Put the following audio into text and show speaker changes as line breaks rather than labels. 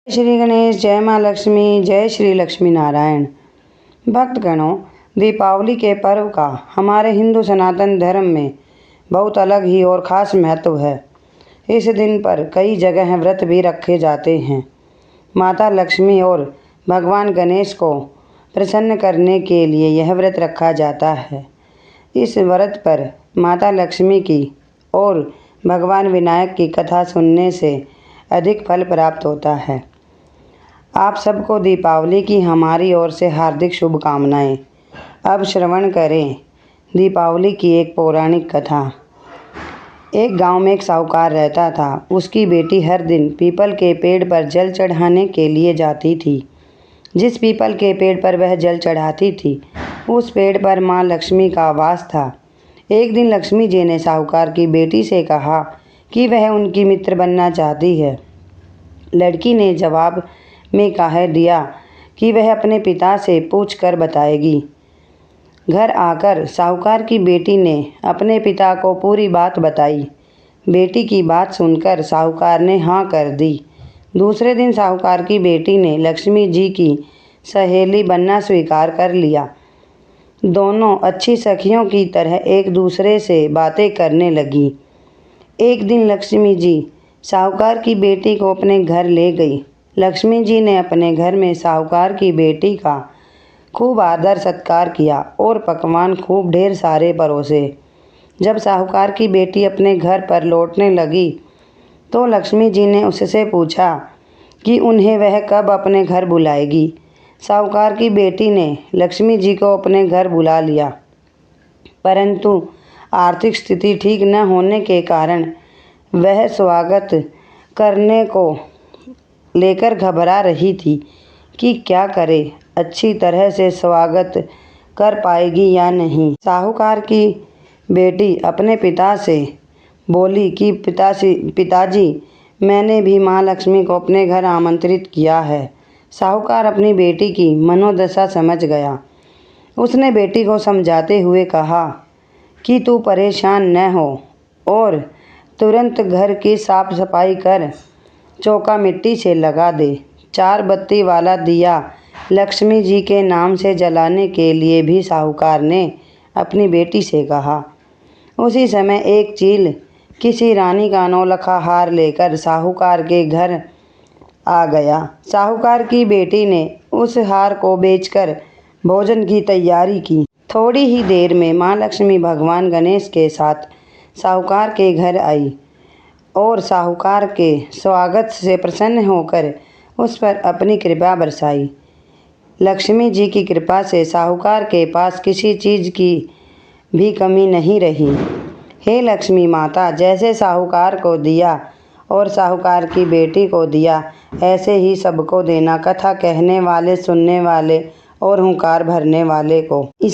श्री गणेश, जय माँ लक्ष्मी, जय श्री लक्ष्मी नारायण। भक्तगणों, दीपावली के पर्व का हमारे हिंदू सनातन धर्म में बहुत अलग ही और ख़ास महत्व है। इस दिन पर कई जगह व्रत भी रखे जाते हैं। माता लक्ष्मी और भगवान गणेश को प्रसन्न करने के लिए यह व्रत रखा जाता है। इस व्रत पर माता लक्ष्मी की और भगवान विनायक की कथा सुनने से अधिक फल प्राप्त होता है। आप सबको दीपावली की हमारी ओर से हार्दिक शुभकामनाएं। अब श्रवण करें दीपावली की एक पौराणिक कथा। एक गांव में एक साहूकार रहता था। उसकी बेटी हर दिन पीपल के पेड़ पर जल चढ़ाने के लिए जाती थी। जिस पीपल के पेड़ पर वह जल चढ़ाती थी, उस पेड़ पर माँ लक्ष्मी का वास था। एक दिन लक्ष्मी जी ने साहूकार की बेटी से कहा कि वह उनकी मित्र बनना चाहती है। लड़की ने जवाब में कह दिया कि वह अपने पिता से पूछकर बताएगी। घर आकर साहूकार की बेटी ने अपने पिता को पूरी बात बताई। बेटी की बात सुनकर साहूकार ने हाँ कर दी। दूसरे दिन साहूकार की बेटी ने लक्ष्मी जी की सहेली बनना स्वीकार कर लिया। दोनों अच्छी सखियों की तरह एक दूसरे से बातें करने लगी। एक दिन लक्ष्मी जी साहूकार की बेटी को अपने घर ले गई। लक्ष्मी जी ने अपने घर में साहूकार की बेटी का खूब आदर सत्कार किया और पकवान खूब ढेर सारे परोसे। जब साहूकार की बेटी अपने घर पर लौटने लगी तो लक्ष्मी जी ने उससे पूछा कि उन्हें वह कब अपने घर बुलाएगी। साहूकार की बेटी ने लक्ष्मी जी को अपने घर बुला लिया, परंतु आर्थिक स्थिति ठीक न होने के कारण वह स्वागत करने को लेकर घबरा रही थी कि क्या करे, अच्छी तरह से स्वागत कर पाएगी या नहीं। साहूकार की बेटी अपने पिता से बोली कि पिताजी, मैंने भी माँ लक्ष्मी को अपने घर आमंत्रित किया है। साहूकार अपनी बेटी की मनोदशा समझ गया। उसने बेटी को समझाते हुए कहा कि तू परेशान न हो और तुरंत घर की साफ सफाई कर चौका मिट्टी से लगा दे। 4 बत्ती वाला दिया लक्ष्मी जी के नाम से जलाने के लिए भी साहूकार ने अपनी बेटी से कहा। उसी समय एक चील किसी रानी का नौलखा हार लेकर साहूकार के घर आ गया। साहूकार की बेटी ने उस हार को बेचकर भोजन की तैयारी की। थोड़ी ही देर में माँ लक्ष्मी भगवान गणेश के साथ साहूकार के घर आई और साहूकार के स्वागत से प्रसन्न होकर उस पर अपनी कृपा बरसाई। लक्ष्मी जी की कृपा से साहूकार के पास किसी चीज़ की भी कमी नहीं रही। हे लक्ष्मी माता, जैसे साहूकार को दिया और साहूकार की बेटी को दिया, ऐसे ही सबको देना। कथा कहने वाले, सुनने वाले और हुंकार भरने वाले को। इसी